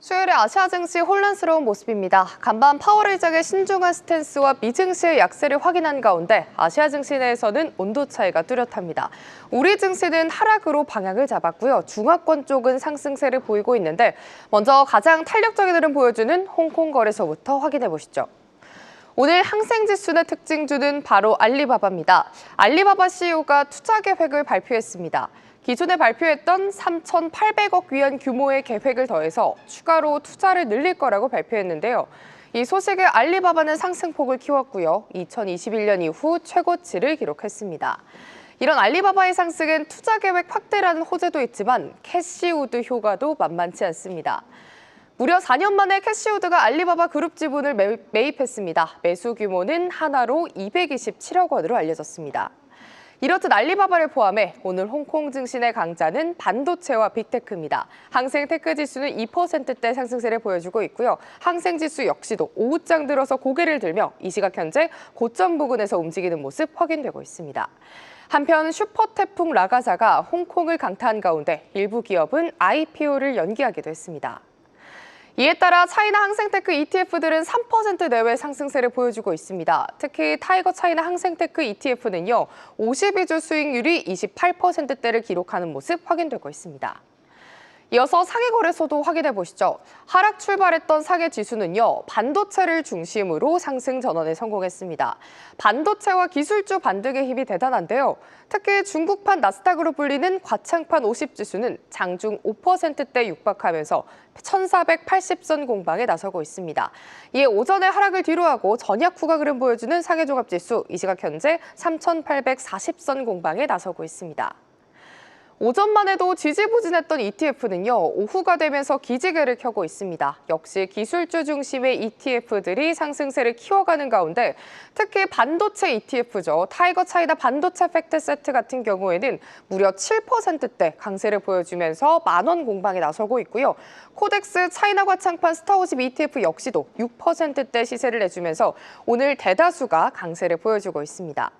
수요일에 아시아 증시 혼란스러운 모습입니다. 간밤 파월 의장의 신중한 스탠스와 미증시의 약세를 확인한 가운데 아시아 증시 내에서는 온도 차이가 뚜렷합니다. 우리 증시는 하락으로 방향을 잡았고요. 중화권 쪽은 상승세를 보이고 있는데 먼저 가장 탄력적인 흐름 보여주는 홍콩 거래소부터 확인해 보시죠. 오늘 항생지수의 특징주는 바로 알리바바입니다. 알리바바 CEO가 투자 계획을 발표했습니다. 기존에 발표했던 3,800억 위안 규모의 계획을 더해서 추가로 투자를 늘릴 거라고 발표했는데요. 이 소식에 알리바바는 상승폭을 키웠고요. 2021년 이후 최고치를 기록했습니다. 이런 알리바바의 상승엔 투자 계획 확대라는 호재도 있지만 캐시우드 효과도 만만치 않습니다. 무려 4년 만에 캐시우드가 알리바바 그룹 지분을 매입했습니다. 매수 규모는 하나로 227억 원으로 알려졌습니다. 이렇듯 알리바바를 포함해 오늘 홍콩 증시의 강자는 반도체와 빅테크입니다. 항생 테크 지수는 2%대 상승세를 보여주고 있고요. 항생 지수 역시도 오후장 들어서 고개를 들며 이 시각 현재 고점 부근에서 움직이는 모습 확인되고 있습니다. 한편 슈퍼 태풍 라가사가 홍콩을 강타한 가운데 일부 기업은 IPO를 연기하기도 했습니다. 이에 따라 차이나 항생테크 ETF들은 3% 내외 상승세를 보여주고 있습니다. 특히 타이거 차이나 항생테크 ETF는요, 52주 수익률이 28%대를 기록하는 모습 확인되고 있습니다. 이어서 상해 거래소도 확인해 보시죠. 하락 출발했던 상해 지수는요, 반도체를 중심으로 상승 전환에 성공했습니다. 반도체와 기술주 반등의 힘이 대단한데요. 특히 중국판 나스닥으로 불리는 과창판 50지수는 장중 5%대 육박하면서 1480선 공방에 나서고 있습니다. 이에 오전에 하락을 뒤로하고 전약 후가 흐름 보여주는 상해종합지수 이 시각 현재 3840선 공방에 나서고 있습니다. 오전만 해도 지지부진했던 ETF는요, 오후가 되면서 기지개를 켜고 있습니다. 역시 기술주 중심의 ETF들이 상승세를 키워가는 가운데 특히 반도체 ETF죠. 타이거 차이나 반도체 팩트 세트 같은 경우에는 무려 7%대 강세를 보여주면서 만원 공방에 나서고 있고요. 코덱스 차이나 과창판 스타50 ETF 역시도 6%대 시세를 내주면서 오늘 대다수가 강세를 보여주고 있습니다.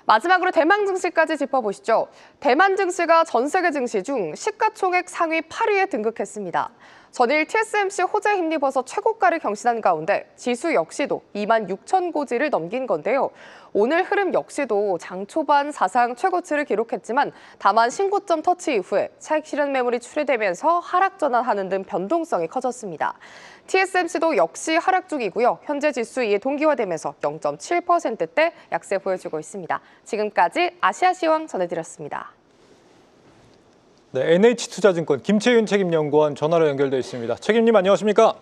마지막으로 대만 증시까지 짚어보시죠. 대만 증시가 전 세계 증시 중 시가총액 상위 8위에 등극했습니다. 전일 TSMC 호재 힘입어서 최고가를 경신한 가운데 지수 역시도 26,000고지를 넘긴 건데요. 오늘 흐름 역시도 장 초반 사상 최고치를 기록했지만 다만 신고점 터치 이후에 차익 실현 매물이 출회되면서 하락 전환하는 등 변동성이 커졌습니다. TSMC도 역시 하락 중이고요. 현재 지수 이에 동기화되면서 0.7%대 약세 보여주고 있습니다. 지금까지 아시아시황 전해드렸습니다. 네, NH투자증권 김채윤 책임연구원 전화로 연결돼 있습니다. 책임님 안녕하십니까?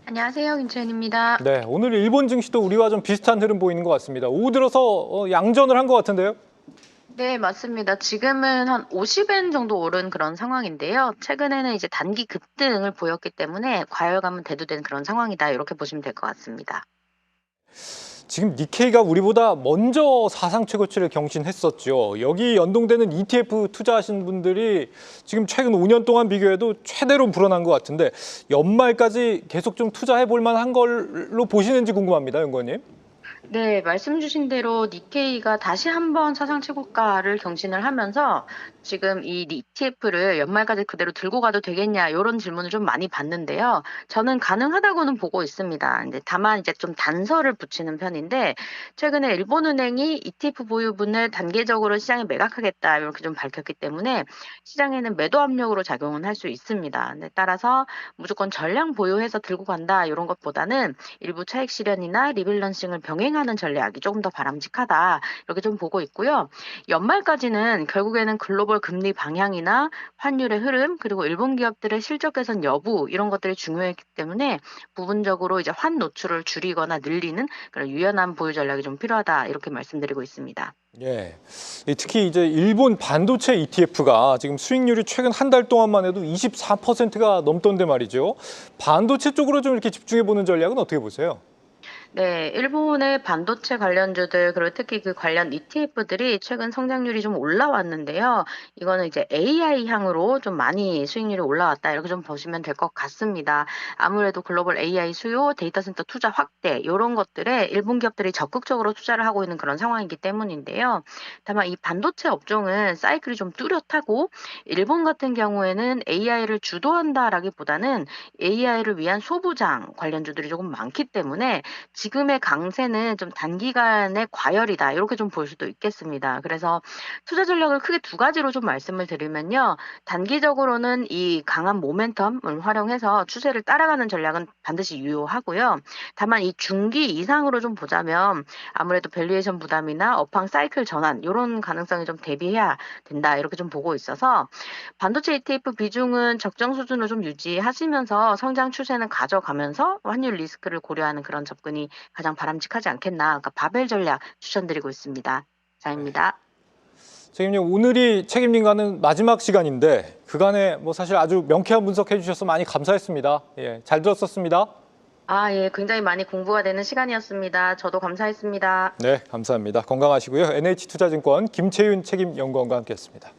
안녕하세요, 김채연입니다. 네, 오늘 일본 증시도 우리와 좀 비슷한 흐름 보이는 것 같습니다. 오후 들어서 양전을 한 것 같은데요? 네, 맞습니다. 지금은 한 50엔 정도 오른 그런 상황인데요. 최근에는 이제 단기 급등을 보였기 때문에 과열감은 대두된 그런 상황이다. 이렇게 보시면 될 것 같습니다. 지금 니케이가 우리보다 먼저 사상 최고치를 경신했었죠. 여기 연동되는 ETF 투자하신 분들이 지금 최근 5년 동안 비교해도 최대로 불어난 것 같은데 연말까지 계속 좀 투자해 볼 만한 걸로 보시는지 궁금합니다, 연구원님. 네, 말씀 주신 대로 니케이가 다시 한번 사상 최고가를 경신을 하면서 지금 이 ETF를 연말까지 그대로 들고 가도 되겠냐 이런 질문을 좀 많이 받는데요. 저는 가능하다고는 보고 있습니다. 근데 다만 이제 좀 단서를 붙이는 편인데 최근에 일본은행이 ETF 보유분을 단계적으로 시장에 매각하겠다 이렇게 좀 밝혔기 때문에 시장에는 매도 압력으로 작용은 할 수 있습니다. 근데 따라서 무조건 전량 보유해서 들고 간다 이런 것보다는 일부 차익 실현이나 리밸런싱을 병행하는 전략이 조금 더 바람직하다 이렇게 좀 보고 있고요. 연말까지는 결국에는 글로벌 금리 방향이나 환율의 흐름 그리고 일본 기업들의 실적 개선 여부 이런 것들이 중요했기 때문에 부분적으로 이제 환 노출을 줄이거나 늘리는 그런 유연한 보유 전략이 좀 필요하다 이렇게 말씀드리고 있습니다. 예, 특히 이제 일본 반도체 ETF가 지금 수익률이 최근 한 달 동안만 해도 24%가 넘던데 말이죠. 반도체 쪽으로 좀 이렇게 집중해 보는 전략은 어떻게 보세요? 네, 일본의 반도체 관련주들, 그리고 특히 그 관련 ETF들이 최근 성장률이 좀 올라왔는데요. 이거는 이제 AI 향으로 좀 많이 수익률이 올라왔다. 이렇게 좀 보시면 될 것 같습니다. 아무래도 글로벌 AI 수요, 데이터 센터 투자 확대, 이런 것들에 일본 기업들이 적극적으로 투자를 하고 있는 그런 상황이기 때문인데요. 다만 이 반도체 업종은 사이클이 좀 뚜렷하고, 일본 같은 경우에는 AI를 주도한다라기보다는 AI를 위한 소부장 관련주들이 조금 많기 때문에 지금의 강세는 좀 단기간의 과열이다. 이렇게 좀 볼 수도 있겠습니다. 그래서 투자 전략을 크게 두 가지로 좀 말씀을 드리면요. 단기적으로는 이 강한 모멘텀을 활용해서 추세를 따라가는 전략은 반드시 유효하고요. 다만 이 중기 이상으로 좀 보자면 아무래도 밸류에이션 부담이나 업황 사이클 전환 이런 가능성이 좀 대비해야 된다. 이렇게 좀 보고 있어서 반도체 ETF 비중은 적정 수준으로 좀 유지하시면서 성장 추세는 가져가면서 환율 리스크를 고려하는 그런 접근이 가장 바람직하지 않겠나. 그러니까 바벨 전략 추천드리고 있습니다. 이상입니다. 책임님, 오늘이 책임님과는 마지막 시간인데 그간에 뭐 사실 아주 명쾌한 분석해 주셔서 많이 감사했습니다. 예, 잘 들었었습니다. 아, 예, 굉장히 많이 공부가 되는 시간이었습니다. 저도 감사했습니다. 네, 감사합니다. 건강하시고요. NH투자증권 김채윤 책임연구원과 함께했습니다.